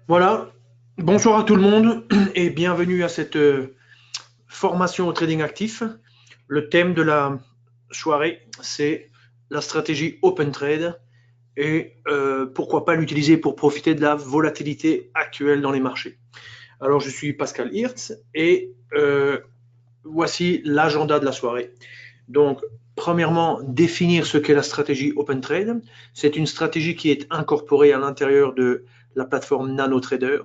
Voilà, bonsoir à tout le monde et bienvenue à cette formation au trading actif. Le thème de la soirée, c'est la stratégie Open Trade et pourquoi pas l'utiliser pour profiter de la volatilité actuelle dans les marchés. Alors, je suis Pascal Hirtz et voici l'agenda de la soirée. Donc, premièrement, définir ce qu'est la stratégie Open Trade. C'est une stratégie qui est incorporée à l'intérieur de la plateforme NanoTrader.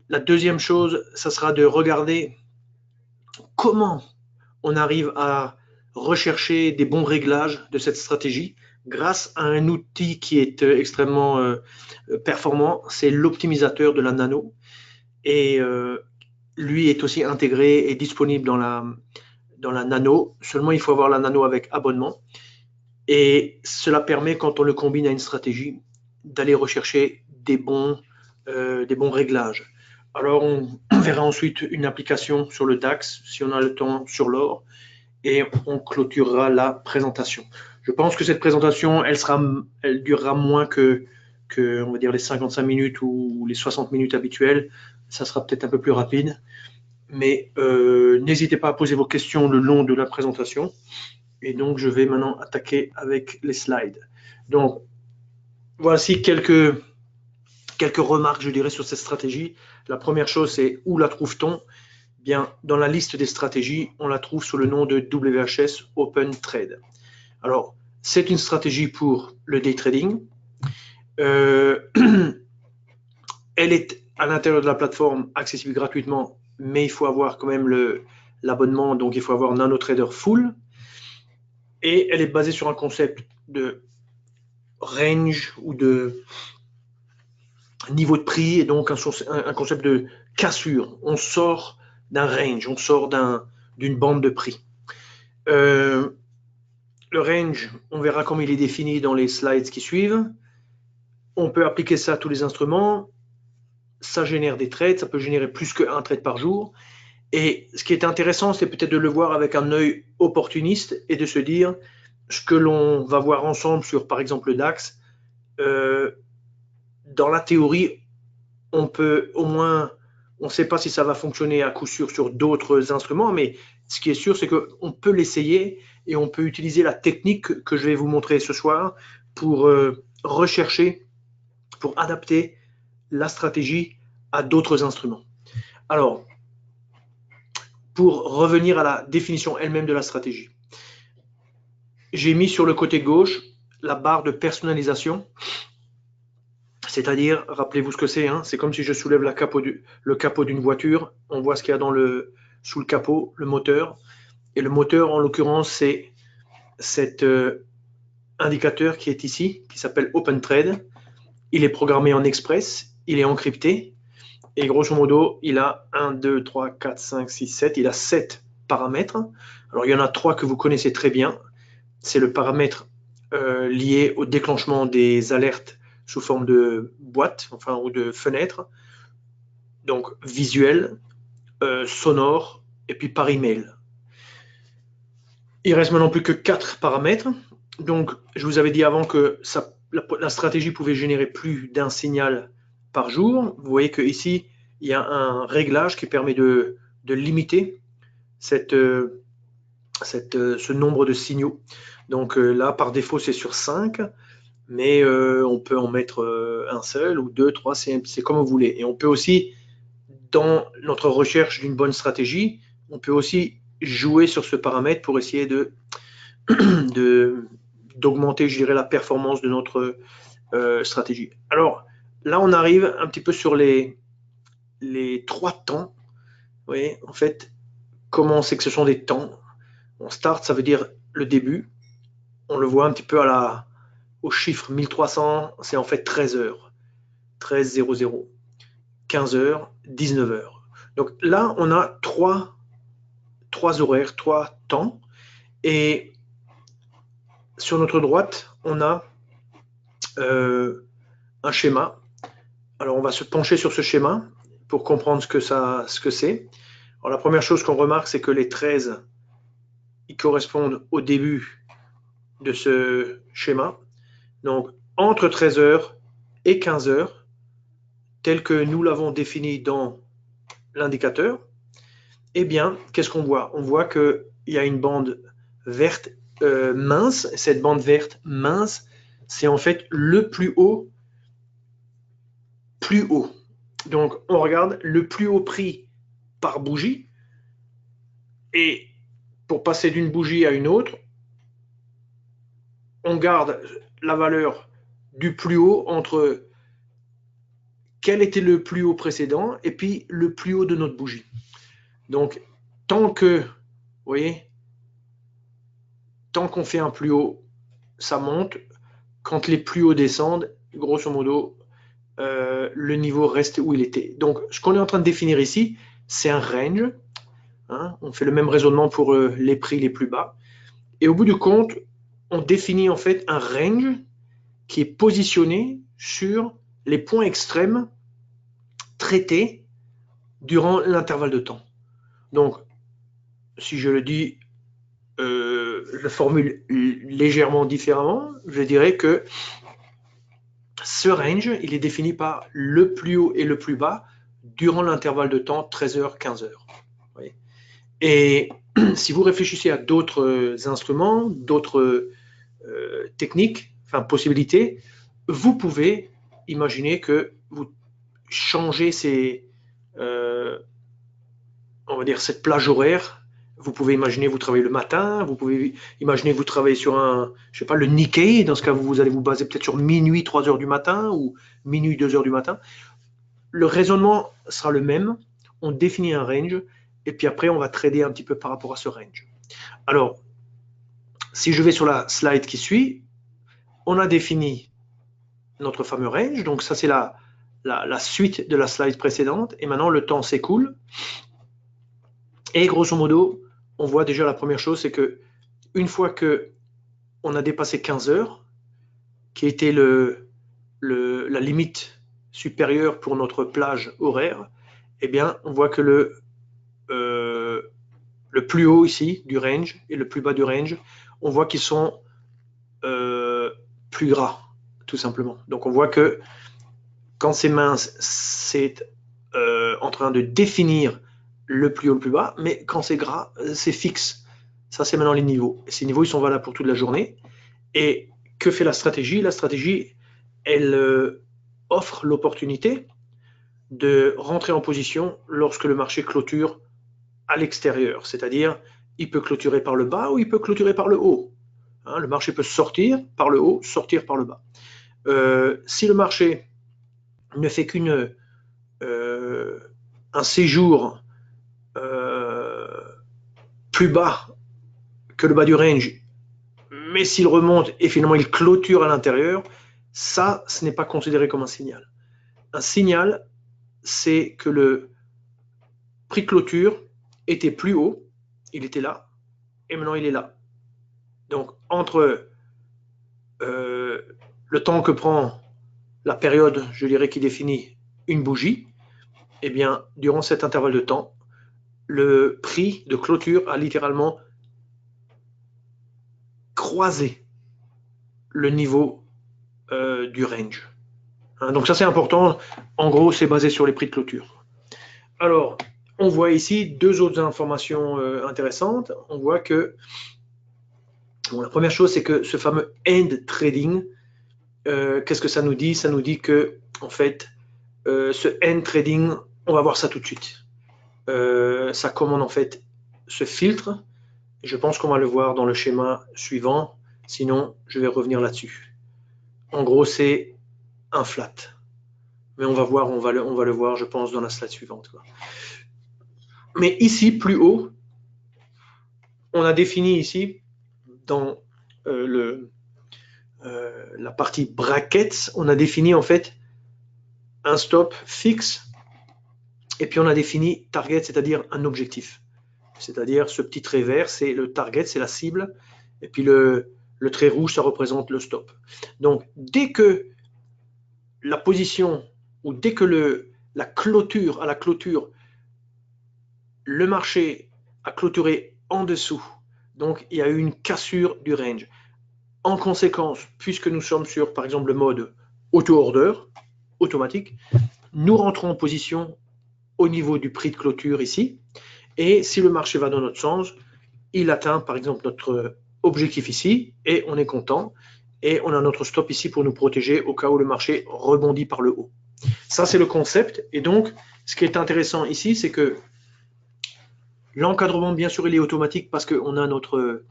La deuxième chose, ça sera de regarder comment on arrive à rechercher des bons réglages de cette stratégie grâce à un outil qui est extrêmement performant, c'est l'optimisateur de la nano. Et lui est aussi intégré et disponible dans la nano. Seulement, il faut avoir la nano avec abonnement. Et cela permet, quand on le combine à une stratégie, d'aller rechercher des bons réglages. Alors, on verra ensuite une application sur le DAX, si on a le temps, sur l'or, et on clôturera la présentation. Je pense que cette présentation, elle durera moins on va dire, les 55 minutes ou les 60 minutes habituelles. Ça sera peut-être un peu plus rapide. Mais n'hésitez pas à poser vos questions le long de la présentation. Et donc, je vais maintenant attaquer avec les slides. Donc, voici quelques remarques, je dirais, sur cette stratégie. La première chose, c'est où la trouve-t-on? Bien, dans la liste des stratégies, on la trouve sous le nom de WHS Open Trade. Alors, c'est une stratégie pour le day trading. Euh, Elle est à l'intérieur de la plateforme accessible gratuitement, mais il faut avoir quand même l'abonnement, donc il faut avoir NanoTrader Full. Et elle est basée sur un concept de range ou de niveau de prix et donc un concept de cassure. On sort d'un range, on sort d'une bande de prix. Euh, le range, on verra comment il est défini dans les slides qui suivent. On peut appliquer ça à tous les instruments. Ça génère des trades, ça peut générer plus qu'un trade par jour. Et ce qui est intéressant, c'est peut-être de le voir avec un œil opportuniste et de se dire ce que l'on va voir ensemble sur, par exemple, le DAX. Euh, dans la théorie, on peut au moins, on ne sait pas si ça va fonctionner à coup sûr sur d'autres instruments, mais ce qui est sûr, c'est qu'on peut l'essayer et on peut utiliser la technique que je vais vous montrer ce soir pour rechercher, pour adapter la stratégie à d'autres instruments. Alors, pour revenir à la définition elle-même de la stratégie, j'ai mis sur le côté gauche la barre de personnalisation. C'est-à-dire, rappelez-vous ce que c'est, hein, c'est comme si je soulève le capot d'une voiture, on voit ce qu'il y a sous le capot, le moteur. Et le moteur, en l'occurrence, c'est cet indicateur qui est ici, qui s'appelle OpenTrade. Il est programmé en express, il est encrypté, et grosso modo, il a 1, 2, 3, 4, 5, 6, 7, il a 7 paramètres. Alors, il y en a 3 que vous connaissez très bien. C'est le paramètre lié au déclenchement des alertes sous forme de boîte, enfin, ou de fenêtre, donc visuel, sonore, et puis par email. Il reste maintenant plus que 4 paramètres. Donc, je vous avais dit avant que la stratégie pouvait générer plus d'un signal par jour. Vous voyez qu'ici, il y a un réglage qui permet de limiter ce nombre de signaux. Donc là, par défaut, c'est sur 5, mais on peut en mettre un seul ou deux, trois, c'est comme vous voulez. Et on peut aussi, dans notre recherche d'une bonne stratégie, on peut aussi jouer sur ce paramètre pour essayer de d'augmenter, je dirais, la performance de notre stratégie. Alors là, on arrive un petit peu sur les 3 temps. Vous voyez, en fait, comment c'est que ce sont des temps? On start, ça veut dire le début. On le voit un petit peu au chiffre 1300, c'est en fait 13 heures. 13:00, 15 heures, 19 heures. Donc là, on a trois horaires, 3 temps. Et sur notre droite, on a un schéma. Alors, on va se pencher sur ce schéma pour comprendre ce que c'est. Alors, la première chose qu'on remarque, c'est que les 13, ils correspondent au début de ce schéma. Donc, entre 13 heures et 15 heures, tel que nous l'avons défini dans l'indicateur, eh bien, qu'est-ce qu'on voit? On voit qu'il y a une bande verte mince. Cette bande verte mince, c'est en fait le plus haut. Donc, on regarde le plus haut prix par bougie. Et pour passer d'une bougie à une autre, on garde la valeur du plus haut entre quel était le plus haut précédent et puis le plus haut de notre bougie. Donc, tant que, vous voyez, tant qu'on fait un plus haut, ça monte. Quand les plus hauts descendent, grosso modo, le niveau reste où il était. Donc, ce qu'on est en train de définir ici, c'est un range. Hein, on fait le même raisonnement pour les prix les plus bas. Et au bout du compte, on définit en fait un range qui est positionné sur les points extrêmes traités durant l'intervalle de temps. Donc, si je le dis, je formule légèrement différemment, je dirais que ce range, il est défini par le plus haut et le plus bas durant l'intervalle de temps 13h, 15h. Et si vous réfléchissez à d'autres instruments, d'autres techniques, enfin possibilités, vous pouvez imaginer que vous changez on va dire cette plage horaire. Vous pouvez imaginer vous travaillez le matin, vous pouvez imaginer vous travaillez sur je sais pas, le Nikkei. Dans ce cas, vous allez vous baser peut-être sur minuit, 3 heures du matin ou minuit, 2 heures du matin. Le raisonnement sera le même. On définit un range et puis après, on va trader un petit peu par rapport à ce range. Alors, si je vais sur la slide qui suit, on a défini notre fameux range. Donc ça, c'est la suite de la slide précédente. Et maintenant, le temps s'écoule. Et grosso modo, on voit déjà la première chose, c'est que une fois que on a dépassé 15 heures, qui était la limite supérieure pour notre plage horaire, eh bien, on voit que le plus haut ici du range et le plus bas du range, on voit qu'ils sont plus gras, tout simplement. Donc on voit que quand c'est mince, c'est en train de définir le plus haut, le plus bas, mais quand c'est gras, c'est fixe. Ça, c'est maintenant les niveaux. Et ces niveaux, ils sont valables pour toute la journée. Et que fait la stratégie? La stratégie, elle offre l'opportunité de rentrer en position lorsque le marché clôture à l'extérieur. C'est-à-dire, il peut clôturer par le bas ou il peut clôturer par le haut. Hein, le marché peut sortir par le haut, sortir par le bas. Si le marché ne fait un séjour plus bas que le bas du range, mais s'il remonte et finalement il clôture à l'intérieur, ça, ce n'est pas considéré comme un signal. Un signal, c'est que le prix clôture était plus haut, il était là, et maintenant il est là. Donc, entre le temps que prend la période, je dirais, qui définit une bougie, eh bien, durant cet intervalle de temps, le prix de clôture a littéralement croisé le niveau du range. Hein, donc ça, c'est important. En gros, c'est basé sur les prix de clôture. Alors, on voit ici deux autres informations intéressantes. On voit que la première chose, c'est que ce fameux end trading, qu'est-ce que ça nous dit? Ça nous dit que, en fait, ce end trading, on va voir ça tout de suite. Ça commande en fait ce filtre. Je pense qu'on va le voir dans le schéma suivant. Sinon, je vais revenir là-dessus. En gros, c'est un flat. Mais on va voir, on va le voir, je pense, dans la slide suivante. Mais ici, plus haut, on a défini ici, dans la partie brackets, on a défini en fait un stop fixe et puis on a défini target, c'est-à-dire un objectif. C'est-à-dire ce petit trait vert, c'est le target, c'est la cible, et puis le trait rouge, ça représente le stop. Donc, dès que la position, ou dès que à la clôture, le marché a clôturé en dessous, donc il y a eu une cassure du range. En conséquence, puisque nous sommes sur, par exemple, le mode auto-order, automatique, nous rentrons en position au niveau du prix de clôture ici, et si le marché va dans notre sens, il atteint par exemple notre objectif ici, et on est content, et on a notre stop ici pour nous protéger au cas où le marché rebondit par le haut. Ça, c'est le concept, et donc, ce qui est intéressant ici, c'est que l'encadrement, bien sûr, il est automatique parce qu'on a notre...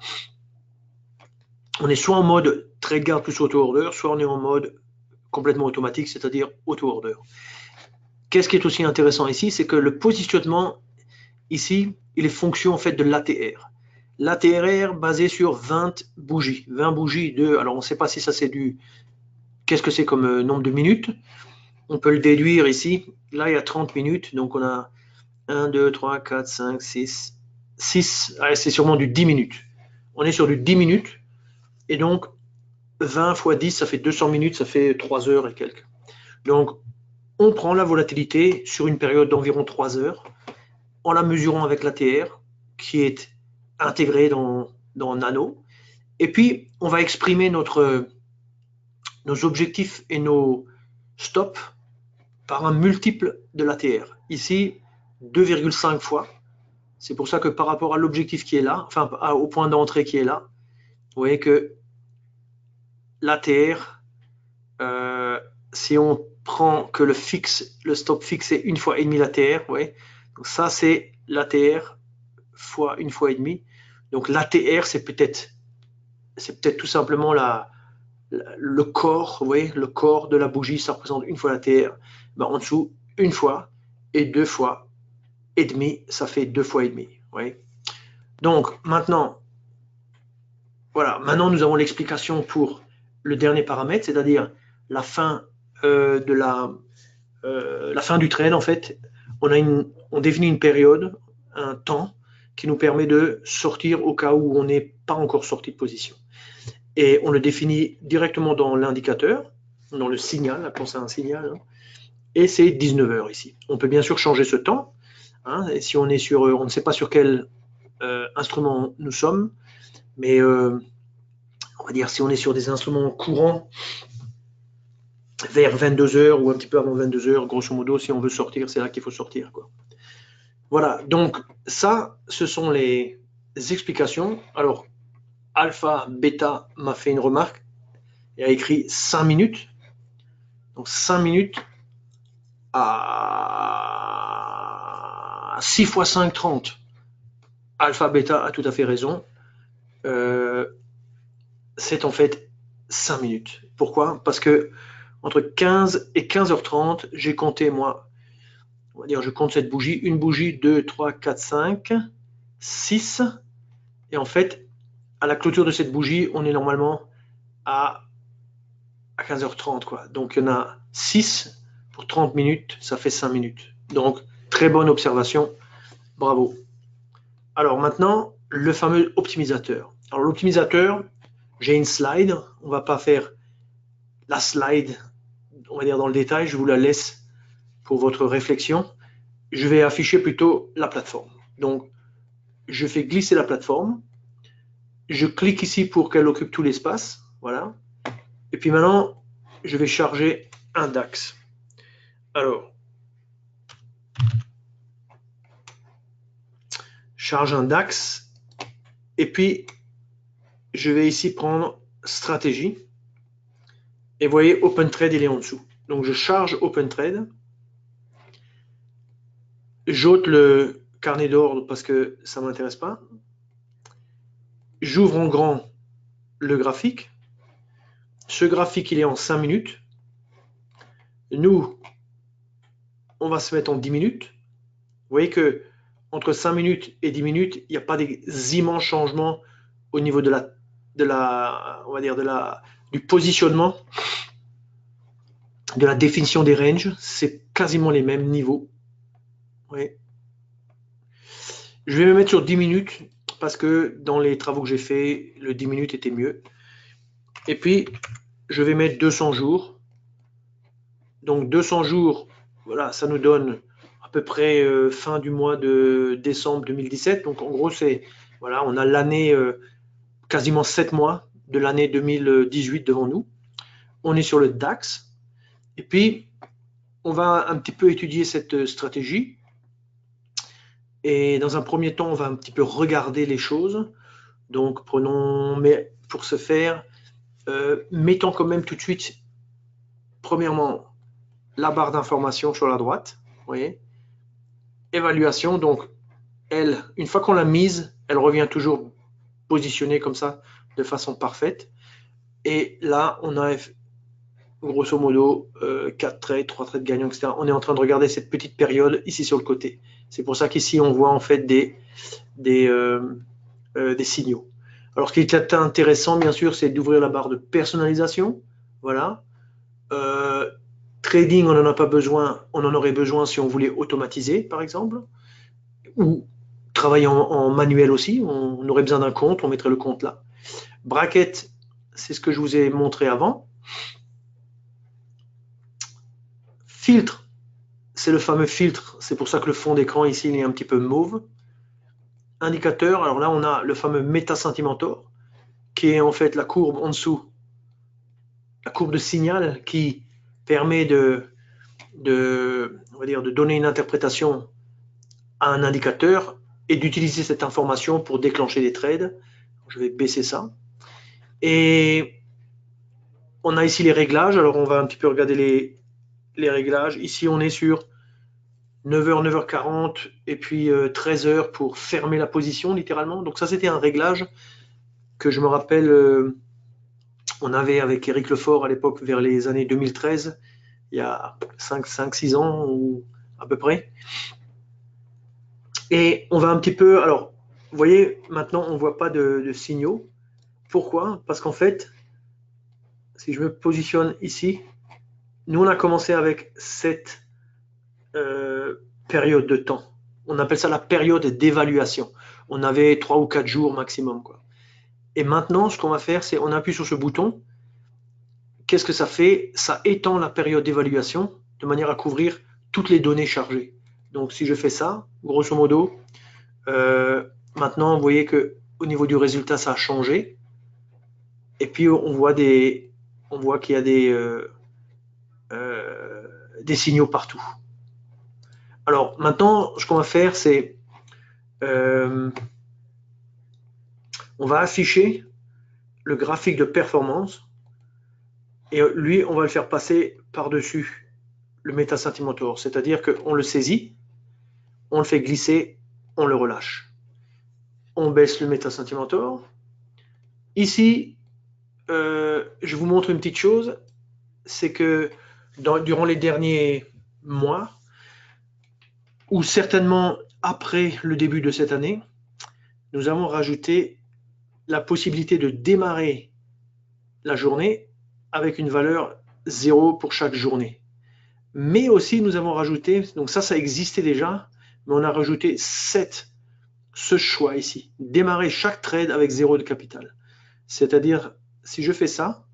On est soit en mode trade guard plus auto-order, soit on est en mode complètement automatique, c'est-à-dire auto-order. Qu'est-ce qui est aussi intéressant ici, c'est que le positionnement ici, il est fonction en fait de l'ATR. L'ATR basé sur 20 bougies. 20 bougies de... Alors on ne sait pas si ça c'est du... Qu'est-ce que c'est comme nombre de minutes? On peut le déduire ici. Là, il y a 30 minutes, donc on a 1, 2, 3, 4, 5, 6, 6. Allez, c'est sûrement du 10 minutes. On est sur du 10 minutes. Et donc, 20 fois 10, ça fait 200 minutes, ça fait 3 heures et quelques. Donc, on prend la volatilité sur une période d'environ 3 heures en la mesurant avec l'ATR qui est intégré dans Nano. Et puis, on va exprimer nos objectifs et nos stops par un multiple de l'ATR. Ici, 2,5 fois. C'est pour ça que par rapport à l'objectif qui est là, enfin au point d'entrée qui est là, vous voyez que l'ATR, si on prend que le stop fixe est une fois et demi l'ATR, vous voyez, donc ça c'est l'ATR fois une fois et demi. Donc l'ATR c'est peut-être tout simplement le corps, vous voyez, le corps de la bougie, ça représente une fois l'ATR. Ben, en dessous, une fois et 2 fois et demi, ça fait 2 fois et demi. Vous voyez. Donc maintenant, voilà, maintenant nous avons l'explication pour le dernier paramètre, c'est-à-dire la fin la fin du trade en fait. On définit une période, un temps qui nous permet de sortir au cas où on n'est pas encore sorti de position. Et on le définit directement dans l'indicateur, dans le signal, appelons ça un signal, hein, et c'est 19 heures ici. On peut bien sûr changer ce temps, hein, et si on est sur, on ne sait pas sur quel instrument nous sommes, mais on va dire si on est sur des instruments courants, vers 22 heures ou un petit peu avant 22 heures, grosso modo, si on veut sortir, c'est là qu'il faut sortir, quoi. Voilà, donc ça, ce sont les explications. Alors, Alpha, Beta m'a fait une remarque. Il a écrit 5 minutes. Donc 5 minutes à 6 fois 5, 30. Alpha, Beta a tout à fait raison. C'est en fait 5 minutes. Pourquoi? Parce que entre 15 et 15h30, j'ai compté, moi, on va dire, je compte cette bougie, une bougie, 2, 3, 4, 5, 6. Et en fait, à la clôture de cette bougie, on est normalement à 15h30, quoi. Donc, il y en a 6 pour 30 minutes, ça fait 5 minutes. Donc, très bonne observation. Bravo. Alors, maintenant, le fameux optimisateur. Alors, l'optimisateur, j'ai une slide. On ne va pas faire la slide, on va dire, dans le détail. Je vous la laisse pour votre réflexion. Je vais afficher plutôt la plateforme. Donc, je fais glisser la plateforme. Je clique ici pour qu'elle occupe tout l'espace. Voilà. Et puis maintenant, je vais charger un DAX. Alors, charge un DAX. Et puis, je vais ici prendre stratégie. Et vous voyez, OpenTrade, il est en dessous. Donc, je charge OpenTrade. J'ôte le carnet d'ordre parce que ça ne m'intéresse pas. J'ouvre en grand le graphique. Ce graphique, il est en 5 minutes. Nous, on va se mettre en 10 minutes. Vous voyez que entre 5 minutes et 10 minutes, il n'y a pas des immenses changements au niveau on va dire du positionnement, de la définition des ranges. C'est quasiment les mêmes niveaux. Oui. Je vais me mettre sur 10 minutes parce que dans les travaux que j'ai fait, le 10 minutes était mieux. Et puis, je vais mettre 200 jours. Donc 200 jours, voilà, ça nous donne à peu près fin du mois de décembre 2017. Donc en gros, c'est voilà, on a l'année, quasiment 7 mois de l'année 2018 devant nous. On est sur le DAX. Et puis, on va un petit peu étudier cette stratégie. Et dans un premier temps, on va un petit peu regarder les choses. Donc, mais pour ce faire, mettons quand même tout de suite, premièrement, la barre d'information sur la droite. Vous voyez, évaluation. Donc, elle, une fois qu'on l'a mise, elle revient toujours positionnée comme ça, de façon parfaite. Et là, on a grosso modo 4 trades, 3 trades gagnants, etc. On est en train de regarder cette petite période ici sur le côté. C'est pour ça qu'ici, on voit en fait des signaux. Alors, ce qui est intéressant, bien sûr, c'est d'ouvrir la barre de personnalisation. Voilà. Trading, on n'en a pas besoin. On en aurait besoin si on voulait automatiser, par exemple. Ou travailler en manuel aussi. On aurait besoin d'un compte, on mettrait le compte là. Bracket, c'est ce que je vous ai montré avant. Filtre, c'est le fameux filtre. C'est pour ça que le fond d'écran ici, il est un petit peu mauve. Indicateur, alors là, on a le fameux Meta-Sentimentor, qui est en fait la courbe en dessous, la courbe de signal qui permet on va dire, de donner une interprétation à un indicateur et d'utiliser cette information pour déclencher des trades. Je vais baisser ça. Et on a ici les réglages. Alors, on va un petit peu regarder les réglages. Ici, on est sur 9h, 9h40 et puis 13h pour fermer la position, littéralement. Donc ça, c'était un réglage que je me rappelle, on avait avec Eric Lefort à l'époque, vers les années 2013, il y a 5-6 ans ou à peu près. Et on va un petit peu, alors, vous voyez, maintenant, on ne voit pas de signaux. Pourquoi? Parce qu'en fait, si je me positionne ici, nous, on a commencé avec cette période de temps. On appelle ça la période d'évaluation. On avait 3 ou 4 jours maximum, quoi. Et maintenant, ce qu'on va faire, c'est on appuie sur ce bouton. Qu'est-ce que ça fait? Ça étend la période d'évaluation de manière à couvrir toutes les données chargées. Donc, si je fais ça, grosso modo, maintenant, vous voyez que au niveau du résultat, ça a changé. Et puis, on voit qu'il y a des signaux partout. Alors, maintenant, ce qu'on va faire, c'est on va afficher le graphique de performance et lui, on va le faire passer par-dessus le Meta-Sentimentor. C'est-à-dire qu'on le saisit, on le fait glisser, on le relâche. On baisse le Meta-Sentimentor. Ici, je vous montre une petite chose, c'est que durant les derniers mois, ou certainement après le début de cette année, nous avons rajouté la possibilité de démarrer la journée avec une valeur 0 pour chaque journée. Mais aussi, nous avons rajouté, donc ça existait déjà, mais on a rajouté ce choix ici, démarrer chaque trade avec 0 de capital. C'est-à-dire, si je fais ça,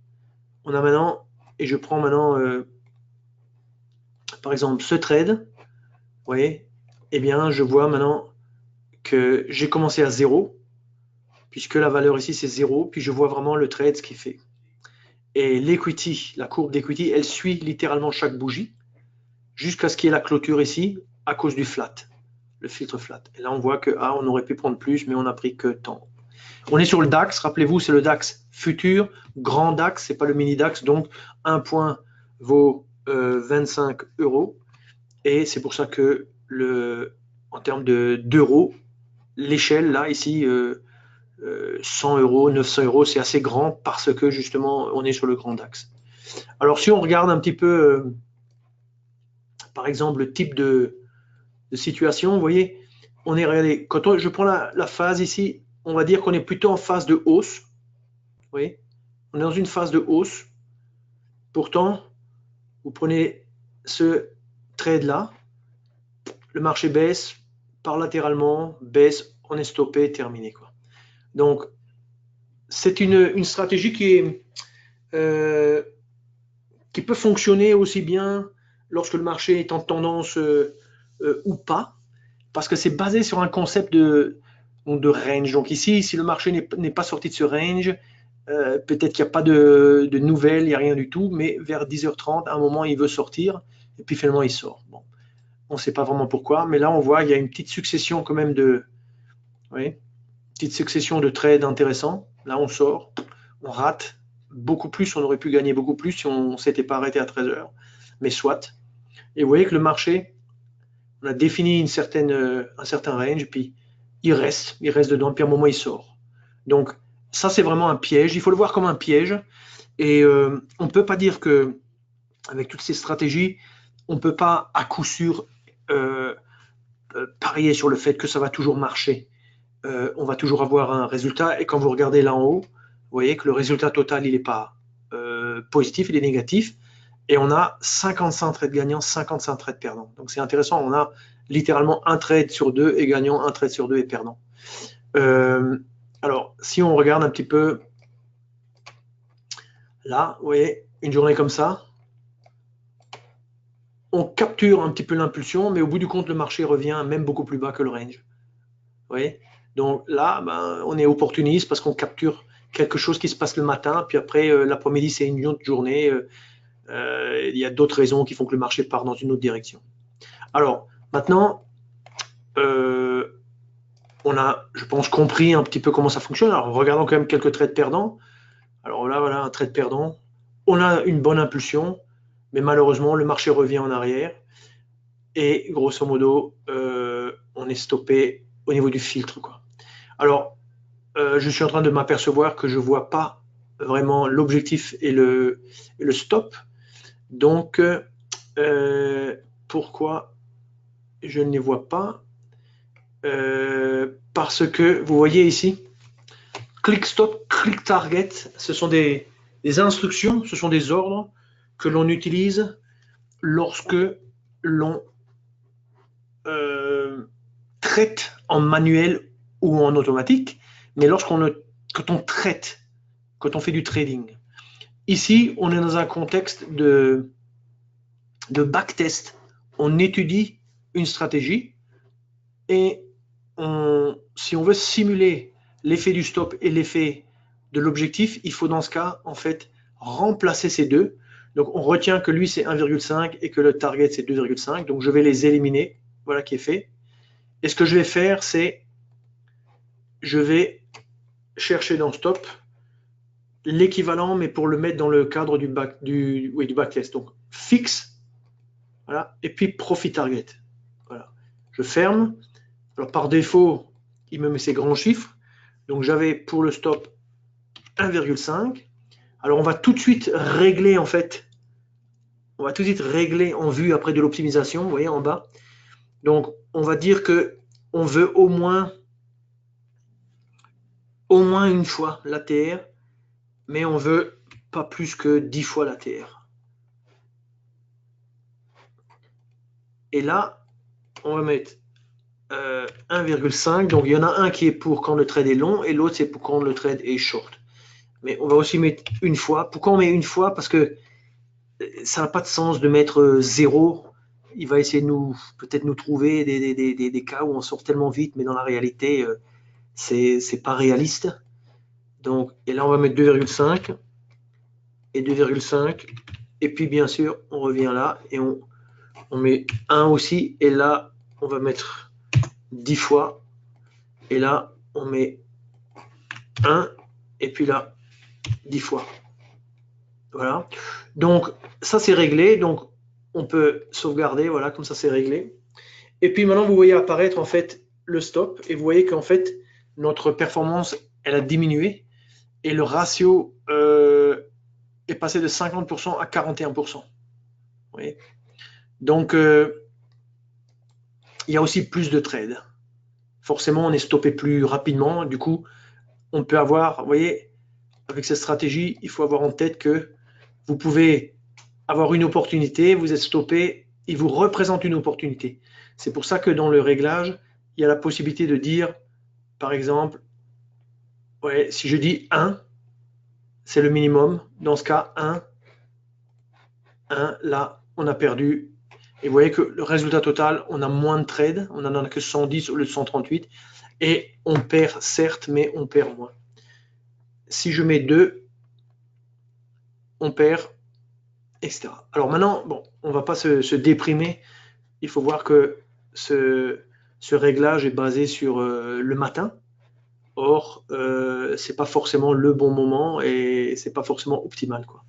on a maintenant, et je prends maintenant, par exemple, ce trade, vous voyez, eh bien, je vois maintenant que j'ai commencé à 0, puisque la valeur ici, c'est 0, puis je vois vraiment le trade, ce qu'il fait. Et l'equity, la courbe d'equity, elle suit littéralement chaque bougie, jusqu'à ce qu'il y ait la clôture ici, à cause du flat, le filtre flat. Et là, on voit que on aurait pu prendre plus, mais on n'a pris que tant. On est sur le DAX, rappelez-vous, c'est le DAX futur, grand DAX, c'est pas le mini DAX, donc un point vaut 25 €. Et c'est pour ça que en termes d'euros, l'échelle là, ici, 100 €, 900 €, c'est assez grand parce que justement, on est sur le grand DAX. Alors, si on regarde un petit peu, par exemple, le type de situation, vous voyez, on est, regardez, quand je prends la phase ici, on va dire qu'on est plutôt en phase de hausse. Vous voyez, on est dans une phase de hausse. Pourtant, vous prenez ce trade-là, le marché baisse, part latéralement, baisse, on est stoppé, terminé, quoi. Donc, c'est une stratégie qui peut fonctionner aussi bien lorsque le marché est en tendance ou pas, parce que c'est basé sur un concept de range. Donc ici, si le marché n'est pas sorti de ce range, peut-être qu'il n'y a pas de nouvelles, il n'y a rien du tout, mais vers 10h30, à un moment, il veut sortir, et puis finalement il sort. Bon, on ne sait pas vraiment pourquoi, mais là on voit il y a une petite succession quand même de, oui, petite succession de trades intéressants. Là on sort, on rate beaucoup plus, on aurait pu gagner beaucoup plus si on ne s'était pas arrêté à 13 heures, mais soit. Et vous voyez que le marché, on a défini un certain range, puis il reste dedans, puis à un moment il sort. Donc ça c'est vraiment un piège, il faut le voir comme un piège, et on ne peut pas dire que avec toutes ces stratégies, on ne peut pas à coup sûr parier sur le fait que ça va toujours marcher. On va toujours avoir un résultat, et quand vous regardez là en haut, vous voyez que le résultat total il n'est pas positif, il est négatif, et on a 55 trades gagnants, 55 trades perdants. Donc c'est intéressant, on a littéralement un trade sur deux est gagnant, un trade sur deux est perdant. Alors si on regarde un petit peu là, vous voyez, une journée comme ça, on capture un petit peu l'impulsion, mais au bout du compte, le marché revient même beaucoup plus bas que le range. Vous voyez, donc là, ben, on est opportuniste parce qu'on capture quelque chose qui se passe le matin, puis après, l'après-midi, c'est une autre journée. Il y a d'autres raisons qui font que le marché part dans une autre direction. Alors, maintenant, on a, je pense, compris un petit peu comment ça fonctionne. Alors, regardons quand même quelques trades perdants. Alors là, voilà, un trade perdant. On a une bonne impulsion, mais malheureusement, le marché revient en arrière. Et grosso modo, on est stoppé au niveau du filtre, quoi. Alors, je suis en train de m'apercevoir que je ne vois pas vraiment l'objectif et le stop. Donc, pourquoi je ne les vois pas? Parce que, vous voyez ici, click stop, click target, ce sont des instructions, ce sont des ordres que l'on utilise lorsque l'on traite en manuel ou en automatique, mais quand on traite, quand on fait du trading. Ici, on est dans un contexte de backtest. On étudie une stratégie et si on veut simuler l'effet du stop et l'effet de l'objectif, il faut dans ce cas, en fait, remplacer ces deux. Donc, on retient que lui, c'est 1,5 et que le target, c'est 2,5. Donc, je vais les éliminer. Voilà qui est fait. Et ce que je vais faire, c'est je vais chercher dans stop l'équivalent, mais pour le mettre dans le cadre du backtest. Donc, fixe, voilà, et puis profit target. Voilà. Je ferme. Alors, par défaut, il me met ces grands chiffres. Donc, j'avais pour le stop 1,5. Alors, on va tout de suite régler, en fait, on va tout de suite régler en vue après de l'optimisation, vous voyez en bas. Donc, on va dire que on veut au moins une fois l'ATR, mais on veut pas plus que 10 fois l'ATR. Et là, on va mettre 1,5. Donc, il y en a un qui est pour quand le trade est long et l'autre, c'est pour quand le trade est short. Mais on va aussi mettre une fois. Pourquoi on met une fois? Parce que ça n'a pas de sens de mettre 0. Il va essayer de peut-être nous trouver des cas où on sort tellement vite, mais dans la réalité, c'est pas réaliste. Donc, et là, on va mettre 2,5 et 2,5. Et puis, bien sûr, on revient là et on met 1 aussi. Et là, on va mettre 10 fois. Et là, on met 1. Et puis là, 10 fois. Voilà. Donc, ça, c'est réglé. Donc, on peut sauvegarder. Voilà, comme ça, c'est réglé. Et puis maintenant, vous voyez apparaître en fait le stop. Et vous voyez qu'en fait, notre performance, elle a diminué. Et le ratio est passé de 50% à 41%. Vous voyez. Donc, il y a aussi plus de trades. Forcément, on est stoppé plus rapidement. Du coup, on peut avoir, vous voyez, avec cette stratégie, il faut avoir en tête que vous pouvez avoir une opportunité, vous êtes stoppé, il vous représente une opportunité. C'est pour ça que dans le réglage, il y a la possibilité de dire, par exemple, ouais, si je dis 1, c'est le minimum. Dans ce cas, 1, là, on a perdu. Et vous voyez que le résultat total, on a moins de trades, on n'en a que 110 au lieu de 138. Et on perd, certes, mais on perd moins. Si je mets 2, on perd etc. Alors maintenant, bon, on ne va pas se déprimer. Il faut voir que ce réglage est basé sur le matin. Or, c'est pas forcément le bon moment et c'est pas forcément optimal, quoi.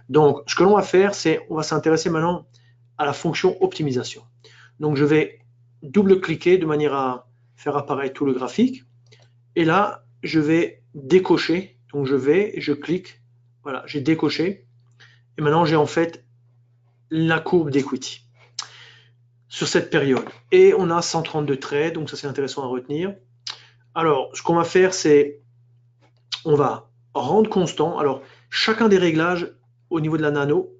Donc, ce que l'on va faire, c'est on va s'intéresser maintenant à la fonction optimisation. Donc, je vais double-cliquer de manière à faire apparaître tout le graphique. Et là, je vais décocher. Donc, je clique. Voilà, j'ai décoché. Et maintenant, j'ai en fait la courbe d'equity sur cette période. Et on a 132 trades, donc ça c'est intéressant à retenir. Alors, ce qu'on va faire, c'est on va rendre constant. Alors, chacun des réglages au niveau de la nano,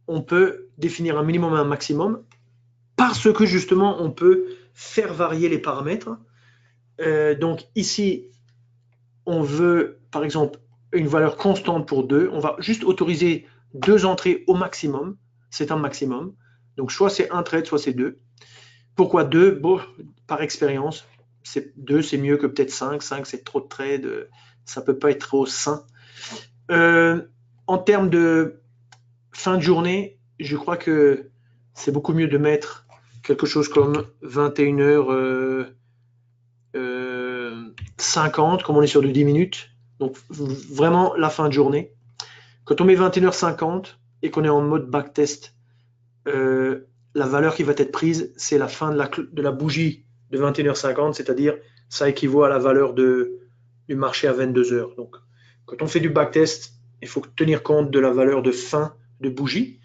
on peut définir un minimum et un maximum parce que justement, on peut faire varier les paramètres. Donc ici, on veut, par exemple, une valeur constante pour 2. On va juste autoriser 2 entrées au maximum. C'est un maximum. Donc soit c'est un trade, soit c'est 2. Pourquoi 2? Bon, par expérience, 2 c'est mieux que peut-être 5. 5 c'est trop de trades, ça peut pas être trop sain. En termes de fin de journée, je crois que c'est beaucoup mieux de mettre quelque chose comme 21h 50, comme on est sur du 10 minutes. Donc vraiment la fin de journée. Quand on met 21h50 et qu'on est en mode backtest, la valeur qui va être prise, c'est la fin de la bougie de 21h50, c'est-à-dire ça équivaut à la valeur du marché à 22h. Donc quand on fait du backtest, il faut tenir compte de la valeur de fin de bougie.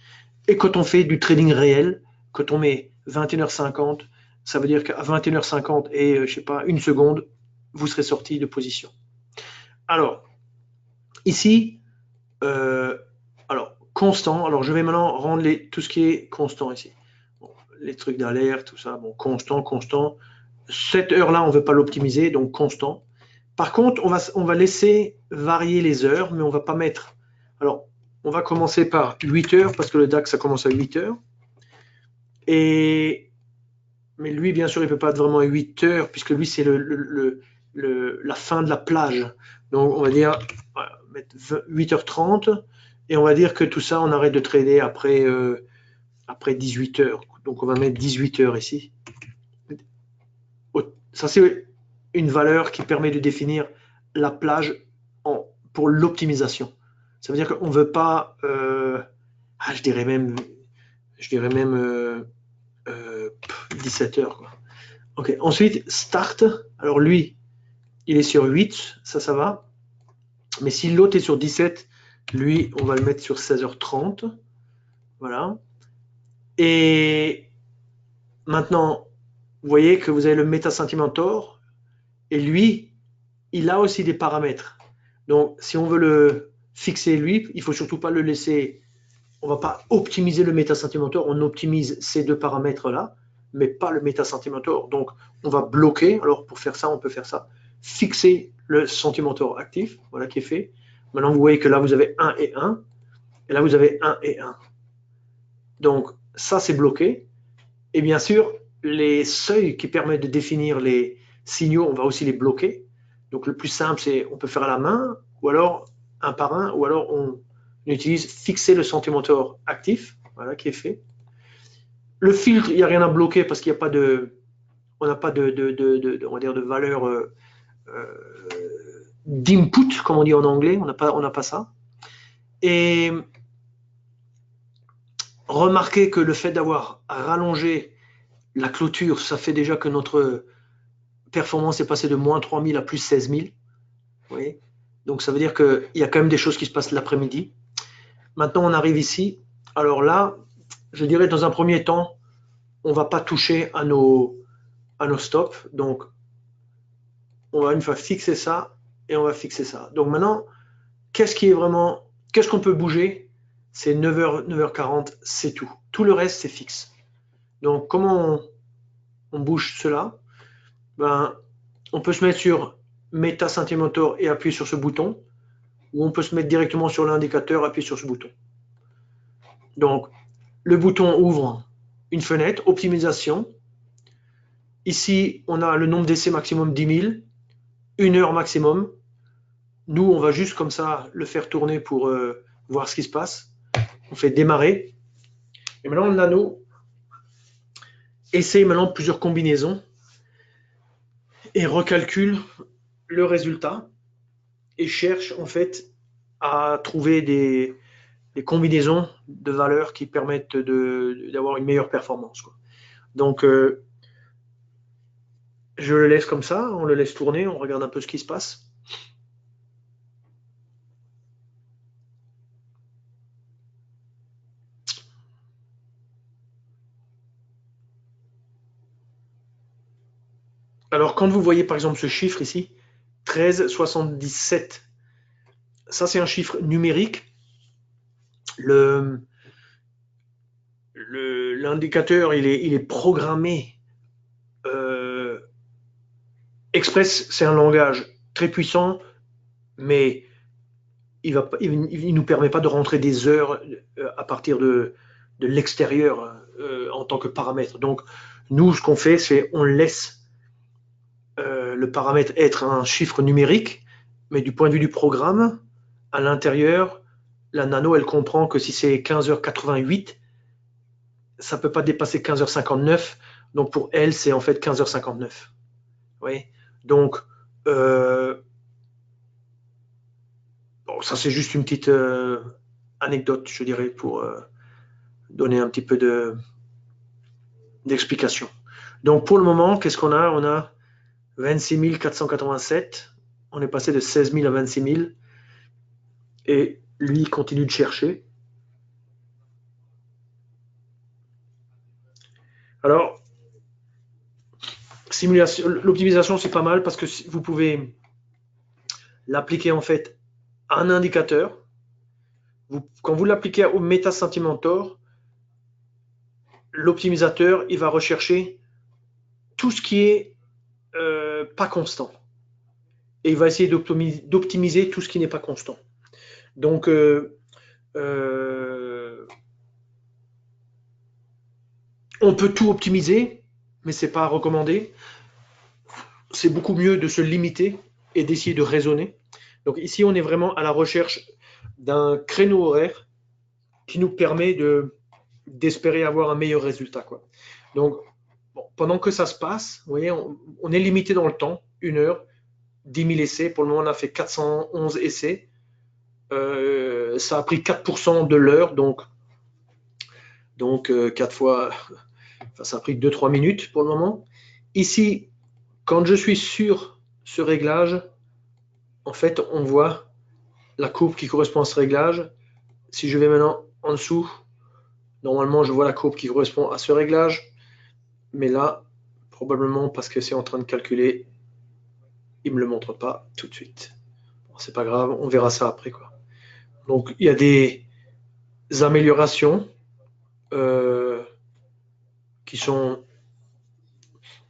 Et quand on fait du trading réel, quand on met 21h50, ça veut dire qu'à 21h50 et je sais pas, une seconde, vous serez sorti de position. Alors, ici, alors constant, alors je vais maintenant rendre tout ce qui est constant ici. Bon, les trucs d'alerte, tout ça, bon, constant. Cette heure-là, on ne veut pas l'optimiser, donc constant. Par contre, on va laisser varier les heures, mais on ne va pas mettre. Alors, on va commencer par 8 heures, parce que le DAX, ça commence à 8 heures. Mais lui, bien sûr, il ne peut pas être vraiment à 8 heures, puisque lui, c'est la fin de la plage. Donc, on va dire voilà, mettre 8h30, et on va dire que tout ça, on arrête de trader après 18 heures. Donc, on va mettre 18 heures ici. Ça, c'est une valeur qui permet de définir la plage pour l'optimisation. Ça veut dire qu'on ne veut pas, je dirais même 17 heures. Quoi. Ok. Ensuite, start. Alors lui, il est sur 8, ça va. Mais si l'autre est sur 17, lui, on va le mettre sur 16h30. Voilà. Et maintenant, vous voyez que vous avez le Meta-Sentimentor. Et lui, il a aussi des paramètres. Donc, si on veut le fixer lui, il ne faut surtout pas le laisser. On ne va pas optimiser le Meta-Sentimentor, on optimise ces deux paramètres-là, mais pas le Meta-Sentimentor. Donc, on va bloquer. Alors, pour faire ça, on peut faire ça. Fixer le Sentimentor actif, voilà qui est fait. Maintenant, vous voyez que là, vous avez 1 et 1. Et là, vous avez 1 et 1. Donc, ça, c'est bloqué. Et bien sûr, les seuils qui permettent de définir les signaux, on va aussi les bloquer. Donc, le plus simple, c'est on peut faire à la main, ou alors un par un, ou alors on utilise fixer le Sentimentor actif, voilà qui est fait. Le filtre, il n'y a rien à bloquer parce qu'il n'y a pas on n'a pas on va dire de valeur d'input, comme on dit en anglais, on n'a pas ça. Et remarquez que le fait d'avoir rallongé la clôture, ça fait déjà que notre performance est passée de moins 3000 à plus 16 000. Vous voyez, donc ça veut dire qu'il y a quand même des choses qui se passent l'après-midi. Maintenant, on arrive ici. Alors là, je dirais dans un premier temps, on ne va pas toucher à nos stops. Donc, on va une fois fixer ça et on va fixer ça. Donc maintenant, qu'est-ce qu'on peut bouger? C'est 9h, 9h40, c'est tout. Tout le reste, c'est fixe. Donc, comment on bouge cela? On peut se mettre sur Meta-Sentimentor et appuyer sur ce bouton, ou on peut se mettre directement sur l'indicateur, appuyer sur ce bouton. Donc, le bouton ouvre une fenêtre, optimisation. Ici, on a le nombre d'essais maximum 10 000, 1 heure maximum. Nous, on va juste comme ça le faire tourner pour voir ce qui se passe. on fait démarrer. Et maintenant, le nano essaye maintenant plusieurs combinaisons et recalcule le résultat et cherche en fait à trouver des combinaisons de valeurs qui permettent d'avoir une meilleure performance, quoi. Donc, je le laisse comme ça, on le laisse tourner, on regarde un peu ce qui se passe. Alors, quand vous voyez par exemple ce chiffre ici, 13,77, ça c'est un chiffre numérique. L'indicateur, il est programmé. Express, c'est un langage très puissant, mais il ne nous permet pas de rentrer des heures à partir de l'extérieur en tant que paramètre. Donc, nous, ce qu'on fait, c'est on laisse le paramètre être un chiffre numérique, mais du point de vue du programme, à l'intérieur, la nano, elle comprend que si c'est 15h88, ça ne peut pas dépasser 15h59. Donc, pour elle, c'est en fait 15h59. Oui. Donc, bon, ça, c'est juste une petite anecdote, je dirais, pour donner un petit peu d'explication. Donc, pour le moment, qu'est-ce qu'on a? On a 26 487. On est passé de 16 000 à 26 000. Et lui, il continue de chercher. Alors, l'optimisation, c'est pas mal parce que vous pouvez l'appliquer en fait à un indicateur. Quand vous l'appliquez au MetaSentimentor, l'optimisateur, il va rechercher tout ce qui est pas constant. Et il va essayer d'optimiser tout ce qui n'est pas constant. Donc, on peut tout optimiser, mais ce n'est pas recommandé. C'est beaucoup mieux de se limiter et d'essayer de raisonner. Donc ici, on est vraiment à la recherche d'un créneau horaire qui nous permet d'espérer avoir un meilleur résultat, quoi. Donc, bon, pendant que ça se passe, vous voyez, on est limité dans le temps, 1 heure, 10 000 essais. Pour le moment, on a fait 411 essais. Ça a pris 4% de l'heure, donc 4 fois, enfin, ça a pris 2-3 minutes pour le moment. Ici, quand je suis sur ce réglage, en fait, on voit la courbe qui correspond à ce réglage. Si je vais maintenant en dessous, normalement, je vois la courbe qui correspond à ce réglage. Mais là, probablement parce que c'est en train de calculer, il ne me le montre pas tout de suite. Bon, c'est pas grave, on verra ça après, quoi. Donc, il y a des améliorations qui sont,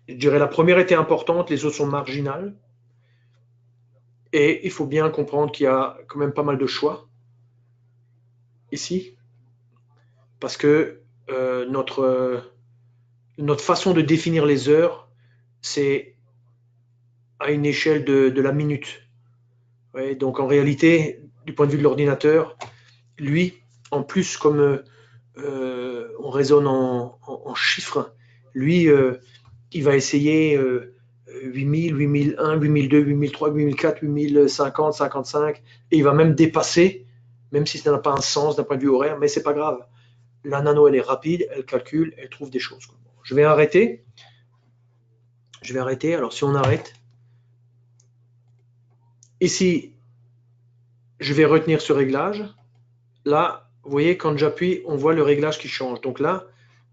je dirais, la première était importante, les autres sont marginales. Et il faut bien comprendre qu'il y a quand même pas mal de choix ici, parce que notre façon de définir les heures, c'est à une échelle de la minute. Ouais, donc en réalité, du point de vue de l'ordinateur, lui, en plus, comme on raisonne en chiffres, lui, il va essayer 8000, 8001, 8002, 8003, 8004, 8050, 55, et il va même dépasser, même si ça n'a pas un sens d'un point de vue horaire, mais c'est pas grave. La nano, elle est rapide, elle calcule, elle trouve des choses. Je vais arrêter. Alors si on arrête, ici, je vais retenir ce réglage. Là, vous voyez, quand j'appuie, on voit le réglage qui change. Donc là,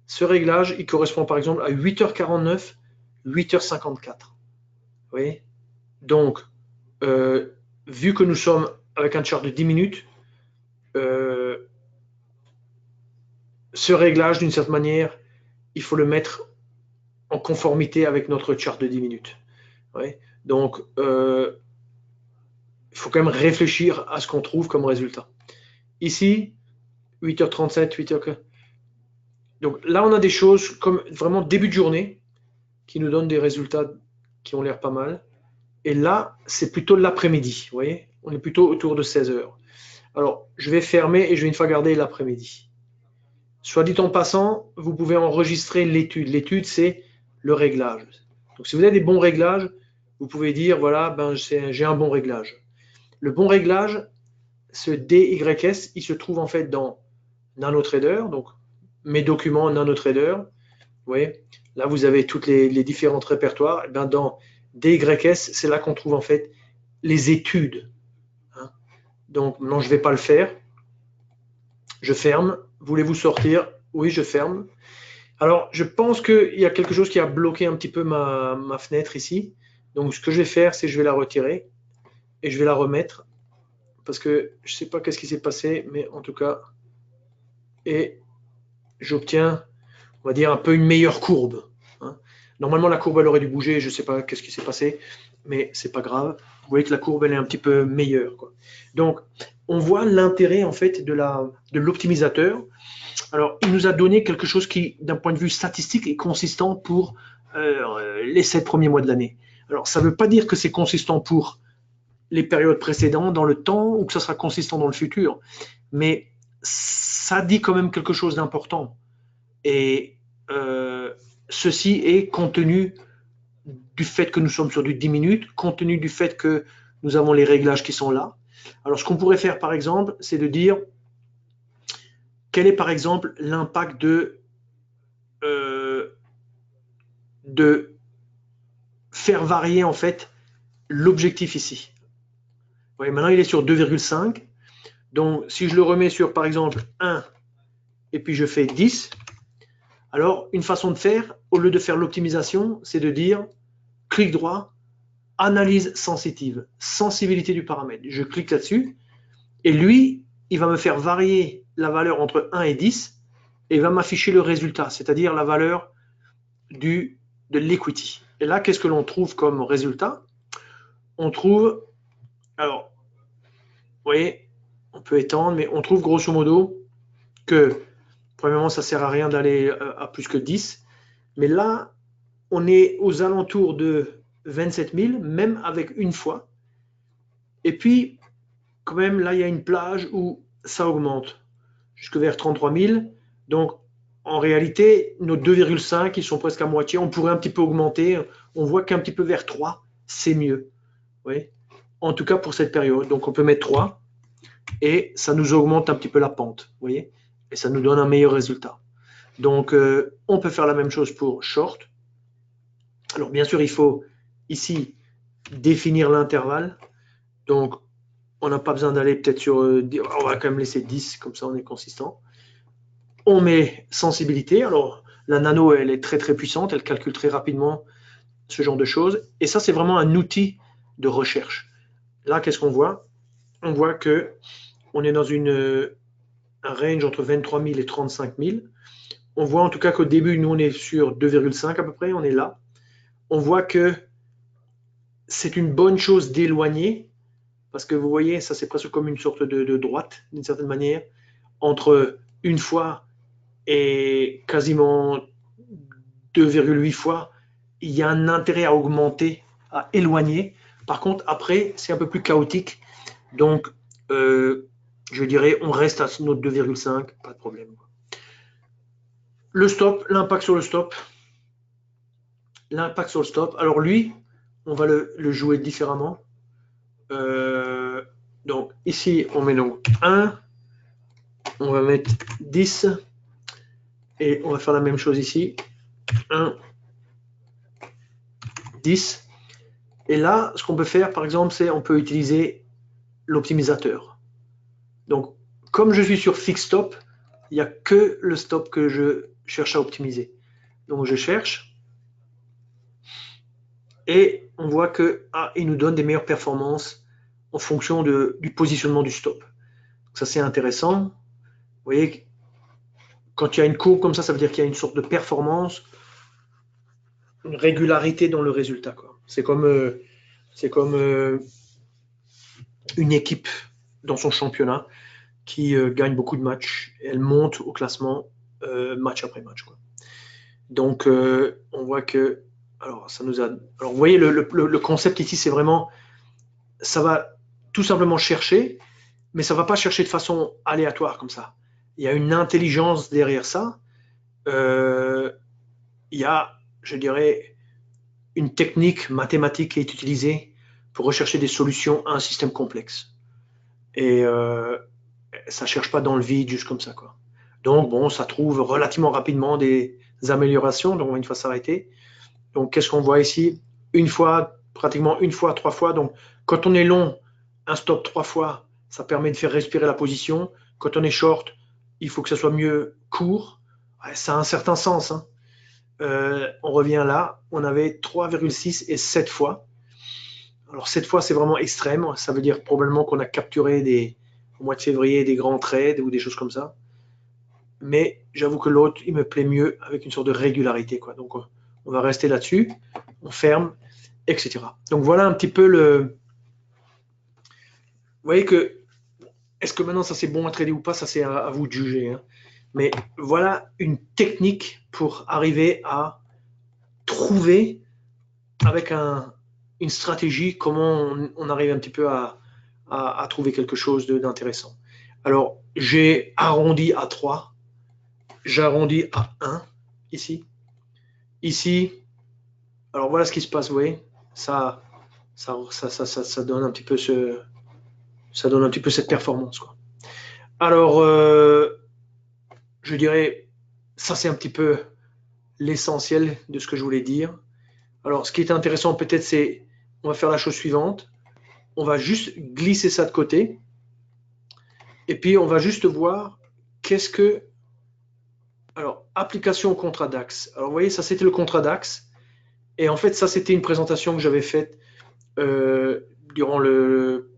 ce réglage, il correspond par exemple à 8h49, 8h54. Vous voyez? Donc, vu que nous sommes avec un chart de 10 minutes, ce réglage, d'une certaine manière, il faut le mettre en conformité avec notre chart de 10 minutes. Ouais. Donc, il faut quand même réfléchir à ce qu'on trouve comme résultat. Ici, 8h37, 8h... Donc là, on a des choses comme vraiment début de journée qui nous donnent des résultats qui ont l'air pas mal. Et là, c'est plutôt l'après-midi, vous voyez? On est plutôt autour de 16h. Alors, je vais fermer et je vais une fois garder l'après-midi. Soit dit en passant, vous pouvez enregistrer l'étude. L'étude, c'est le réglage. Donc, si vous avez des bons réglages, vous pouvez dire, voilà, ben, j'ai un bon réglage. Le bon réglage, ce DYS, il se trouve en fait dans NanoTrader, donc mes documents NanoTrader. Vous voyez, là, vous avez toutes les différentes répertoires. Et ben, dans DYS, c'est là qu'on trouve en fait les études. Hein. Donc, non, je ne vais pas le faire. Je ferme. Voulez-vous sortir? Oui, je ferme. Alors, je pense qu'il y a quelque chose qui a bloqué un petit peu ma fenêtre ici. Donc, ce que je vais faire, c'est que je vais la retirer et je vais la remettre parce que je ne sais pas qu'est-ce qui s'est passé, mais en tout cas, et j'obtiens, on va dire, un peu une meilleure courbe. Hein. Normalement, la courbe, elle aurait dû bouger. Je ne sais pas qu'est-ce qui s'est passé, mais c'est pas grave. Vous voyez que la courbe, elle est un petit peu meilleure, quoi. Donc, on voit l'intérêt en fait de l'optimisateur. Alors, il nous a donné quelque chose qui, d'un point de vue statistique, est consistant pour les 7 premiers mois de l'année. Alors, ça ne veut pas dire que c'est consistant pour les périodes précédentes dans le temps ou que ça sera consistant dans le futur, mais ça dit quand même quelque chose d'important. Et ceci est compte tenu du fait que nous sommes sur du 10 minutes, compte tenu du fait que nous avons les réglages qui sont là. Alors, ce qu'on pourrait faire, par exemple, c'est de dire quel est, par exemple, l'impact de faire varier, en fait, l'objectif ici. Vous voyez, maintenant, il est sur 2,5. Donc, si je le remets sur, par exemple, 1 et puis je fais 10, alors, une façon de faire, au lieu de faire l'optimisation, c'est de dire clic droit, analyse sensitive, sensibilité du paramètre. Je clique là-dessus et lui, il va me faire varier la valeur entre 1 et 10 et il va m'afficher le résultat, c'est-à-dire la valeur de l'equity. Et là, qu'est-ce que l'on trouve comme résultat? On trouve, alors, vous voyez, on peut étendre, mais on trouve grosso modo que, premièrement, ça ne sert à rien d'aller à plus que 10, mais là, on est aux alentours de 27 000, même avec une fois. Et puis, quand même, là, il y a une plage où ça augmente jusque vers 33 000. Donc, en réalité, nos 2,5, ils sont presque à moitié. On pourrait un petit peu augmenter. On voit qu'un petit peu vers 3, c'est mieux. Oui. En tout cas, pour cette période. Donc, on peut mettre 3 et ça nous augmente un petit peu la pente. Vous voyez, et ça nous donne un meilleur résultat. Donc, on peut faire la même chose pour short. Alors, bien sûr, il faut ici définir l'intervalle. Donc, on n'a pas besoin d'aller peut-être sur... on va quand même laisser 10, comme ça on est consistant. On met sensibilité. Alors, la nano, elle est très très puissante. Elle calcule très rapidement ce genre de choses. Et ça, c'est vraiment un outil de recherche. Là, qu'est-ce qu'on voit? On voit qu'on est dans un range entre 23 000 et 35 000. On voit en tout cas qu'au début, nous, on est sur 2,5 à peu près. On est là. On voit que c'est une bonne chose d'éloigner, parce que vous voyez, ça c'est presque comme une sorte de droite, d'une certaine manière, entre une fois et quasiment 2,8 fois, il y a un intérêt à augmenter, à éloigner. Par contre, après, c'est un peu plus chaotique. Donc, je dirais, on reste à notre 2,5, pas de problème. Le stop, l'impact sur le stop. L'impact sur le stop. Alors lui, on va le jouer différemment. Donc ici, on met donc 1, on va mettre 10, et on va faire la même chose ici, 1, 10. Et là, ce qu'on peut faire, par exemple, c'est on peut utiliser l'optimisateur. Donc, comme je suis sur Fix Stop, il n'y a que le stop que je cherche à optimiser. Donc, je cherche, et on voit que il nous donne des meilleures performances en fonction du positionnement du stop. Donc, ça, c'est intéressant. Vous voyez, quand il y a une courbe comme ça veut dire qu'il y a une sorte de performance, une régularité dans le résultat. C'est comme une équipe dans son championnat qui gagne beaucoup de matchs. Elle monte au classement match après match. Donc, on voit que... Alors, ça nous a... Alors, vous voyez, le concept ici, c'est vraiment... Ça va tout simplement chercher mais ça ne va pas chercher de façon aléatoire comme ça. Il y a une intelligence derrière ça. Il y a, je dirais, une technique mathématique qui est utilisée pour rechercher des solutions à un système complexe. Et ça ne cherche pas dans le vide juste comme ça, quoi. Donc, bon, ça trouve relativement rapidement des améliorations, donc une fois s'arrêter. Donc, qu'est-ce qu'on voit ici? Une fois, pratiquement une fois, 3 fois. Donc, quand on est long, un stop 3 fois, ça permet de faire respirer la position. Quand on est short, il faut que ça soit mieux court. Ouais, ça a un certain sens, hein. On revient là, on avait 3,6 et 7 fois. Alors 7 fois, c'est vraiment extrême. Ça veut dire probablement qu'on a capturé au mois de février des grands trades ou des choses comme ça. Mais j'avoue que l'autre, il me plaît mieux avec une sorte de régularité, quoi. Donc on va rester là-dessus, on ferme, etc. Donc voilà un petit peu le... Vous voyez que, est-ce que maintenant ça c'est bon à trader ou pas, ça c'est à vous de juger, hein. Mais voilà une technique pour arriver à trouver avec une stratégie comment on arrive un petit peu à trouver quelque chose d'intéressant. Alors j'ai arrondi à 3, j'arrondis à 1 ici. Ici, alors voilà ce qui se passe, vous voyez, ça donne un petit peu ça donne un petit peu cette performance, quoi. Alors, je dirais, ça c'est un petit peu l'essentiel de ce que je voulais dire. Alors, ce qui est intéressant peut-être, c'est, on va faire la chose suivante, on va juste glisser ça de côté, et puis on va juste voir qu'est-ce que... Alors, application au contrat DAX. Alors, vous voyez, ça c'était le contrat DAX, et en fait, ça c'était une présentation que j'avais faite durant le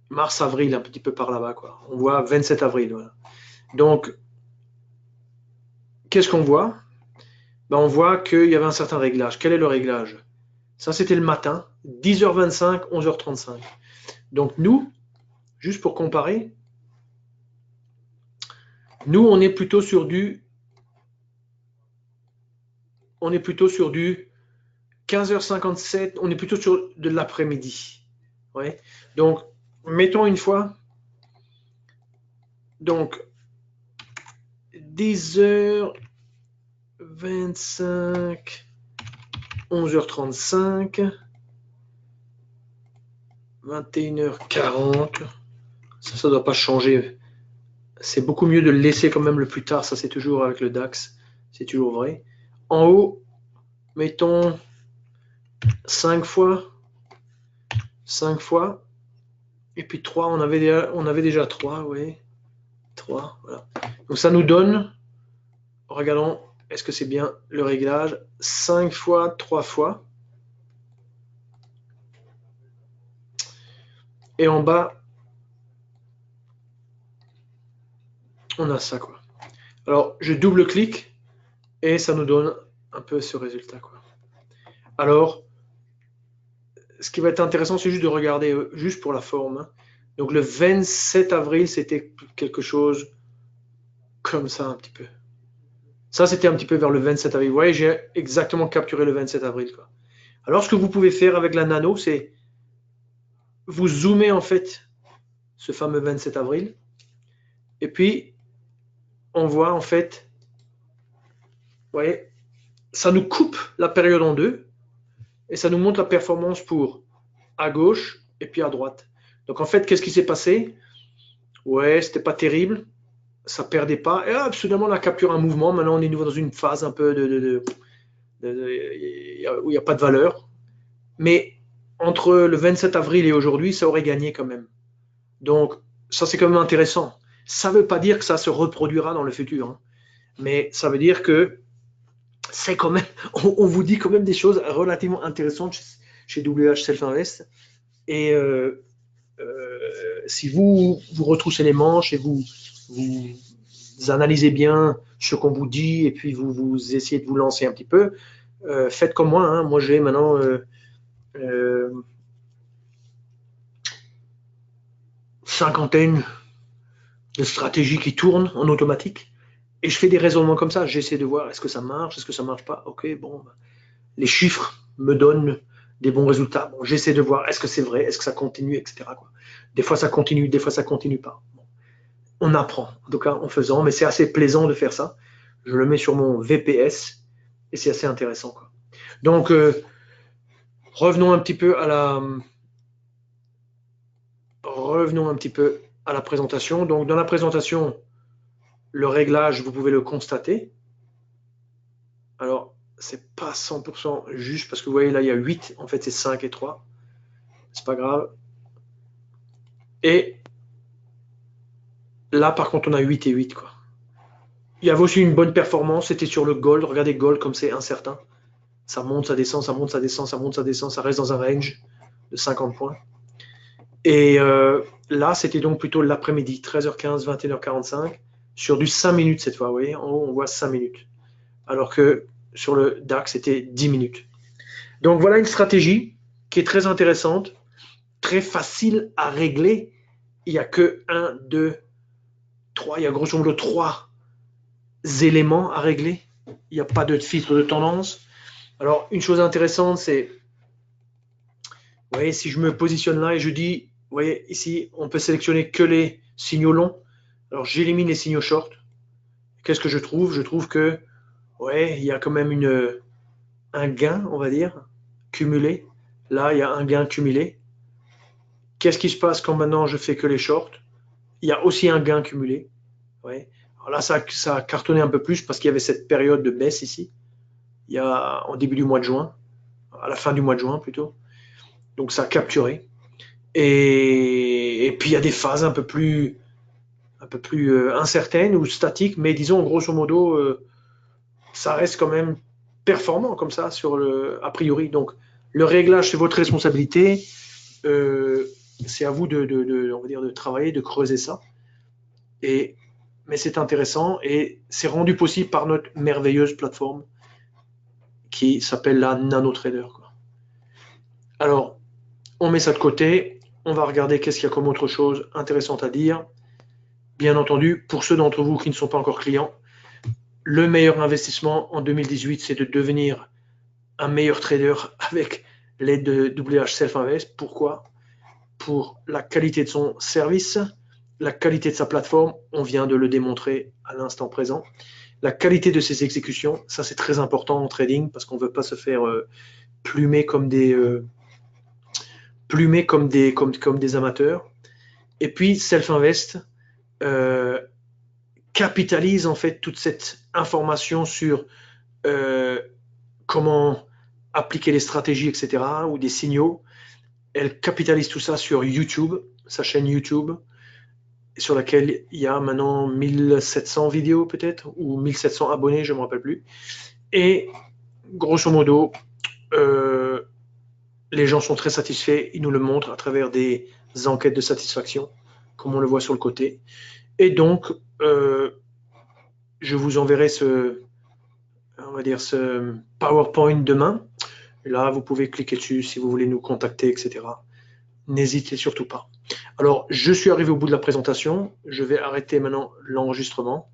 mars-avril, un petit peu par là-bas, quoi. On voit 27 avril, voilà. Donc, qu'est-ce qu'on voit? Ben, on voit qu'il y avait un certain réglage. Quel est le réglage? Ça, c'était le matin, 10h25, 11h35. Donc, nous, juste pour comparer, nous, on est plutôt sur du 15h57, on est plutôt sur de l'après-midi. Ouais. Donc, mettons une fois, donc, 10h25, 11h35, 21h40, ça ne doit pas changer. C'est beaucoup mieux de le laisser quand même le plus tard, ça c'est toujours avec le DAX, c'est toujours vrai. En haut, mettons 5 fois, et puis 3, on avait déjà 3, oui, 3, voilà. Donc ça nous donne, regardons, est-ce que c'est bien le réglage, 5 fois, 3 fois, et en bas, on a ça, quoi. Alors, je double-clique, et ça nous donne un peu ce résultat, quoi. Alors, ce qui va être intéressant, c'est juste de regarder, juste pour la forme, hein. Donc le 27 avril, c'était quelque chose comme ça un petit peu. Ça, c'était un petit peu vers le 27 avril. Vous voyez, j'ai exactement capturé le 27 avril, quoi. Alors, ce que vous pouvez faire avec la nano, c'est vous zoomez en fait ce fameux 27 avril, et puis on voit en fait, vous voyez, ça nous coupe la période en deux, et ça nous montre la performance pour à gauche et puis à droite. Donc en fait, qu'est-ce qui s'est passé? Ouais, c'était pas terrible, ça perdait pas, et hop, soudainement on a capturé un mouvement. Maintenant on est nouveau dans une phase un peu où il n'y a pas de valeur. Mais entre le 27 avril et aujourd'hui, ça aurait gagné quand même. Donc ça c'est quand même intéressant. Ça ne veut pas dire que ça se reproduira dans le futur, hein. Mais ça veut dire que c'est quand même, on vous dit quand même des choses relativement intéressantes chez WH Self Invest. Et si vous retroussez les manches et vous analysez bien ce qu'on vous dit et puis vous essayez de vous lancer un petit peu, faites comme moi, hein. Moi j'ai maintenant cinquantaine de stratégies qui tournent en automatique. Et je fais des raisonnements comme ça. J'essaie de voir est-ce que ça marche, est-ce que ça marche pas. Ok, bon, les chiffres me donnent des bons résultats. Bon, j'essaie de voir est-ce que c'est vrai, est-ce que ça continue, etc., quoi. Des fois ça continue, des fois ça continue pas. Bon, on apprend, en tout cas en faisant, mais c'est assez plaisant de faire ça. Je le mets sur mon VPS et c'est assez intéressant, quoi. Donc, revenons un petit peu à la, revenons un petit peu à la présentation. Donc, dans la présentation, le réglage, vous pouvez le constater. Alors, c'est pas 100% juste parce que vous voyez là, il y a 8. En fait, c'est 5 et 3. C'est pas grave. Et là, par contre, on a 8 et 8, quoi. Il y avait aussi une bonne performance. C'était sur le gold. Regardez, gold, comme c'est incertain. Ça monte, ça descend, ça monte, ça descend, ça monte, ça descend. Ça reste dans un range de 50 points. Et là, c'était donc plutôt l'après-midi, 13h15, 21h45, sur du 5 minutes cette fois. Vous voyez, en haut, on voit 5 minutes. Alors que sur le DAX, c'était 10 minutes. Donc voilà une stratégie qui est très intéressante, très facile à régler. Il n'y a que 1, 2, 3, il y a grosso modo 3 éléments à régler. Il n'y a pas de filtre de tendance. Alors une chose intéressante, c'est, vous voyez, si je me positionne là et je dis, vous voyez, ici, on peut sélectionner que les signaux longs. Alors j'élimine les signaux short. Qu'est-ce que je trouve? Je trouve que, ouais, il y a quand même un gain, on va dire, cumulé. Là, il y a un gain cumulé. Qu'est-ce qui se passe quand maintenant je fais que les shorts? Il y a aussi un gain cumulé. Ouais. Alors là, ça a cartonné un peu plus parce qu'il y avait cette période de baisse ici. Il y a en début du mois de juin, à la fin du mois de juin plutôt. Donc ça a capturé. Et puis il y a des phases un peu plus incertaines ou statiques, mais disons grosso modo, ça reste quand même performant comme ça sur le a priori. Donc le réglage c'est votre responsabilité. C'est à vous on va dire, de travailler, de creuser ça. Mais c'est intéressant et c'est rendu possible par notre merveilleuse plateforme qui s'appelle la NanoTrader, quoi. Alors, on met ça de côté, on va regarder qu'est-ce qu'il y a comme autre chose intéressante à dire. Bien entendu, pour ceux d'entre vous qui ne sont pas encore clients, le meilleur investissement en 2018, c'est de devenir un meilleur trader avec l'aide de WH Self Invest. Pourquoi? Pour la qualité de son service, la qualité de sa plateforme, on vient de le démontrer à l'instant présent. La qualité de ses exécutions, ça c'est très important en trading parce qu'on ne veut pas se faire plumer comme des amateurs. Et puis Self-Invest capitalise en fait toute cette information sur comment appliquer les stratégies, etc., ou des signaux. Elle capitalise tout ça sur YouTube, sa chaîne YouTube, sur laquelle il y a maintenant 1700 vidéos peut-être, ou 1700 abonnés, je ne me rappelle plus. Et grosso modo, les gens sont très satisfaits, ils nous le montrent à travers des enquêtes de satisfaction, comme on le voit sur le côté. Et donc, je vous enverrai on va dire, ce PowerPoint demain. Là, vous pouvez cliquer dessus si vous voulez nous contacter, etc. N'hésitez surtout pas. Alors, je suis arrivé au bout de la présentation. Je vais arrêter maintenant l'enregistrement.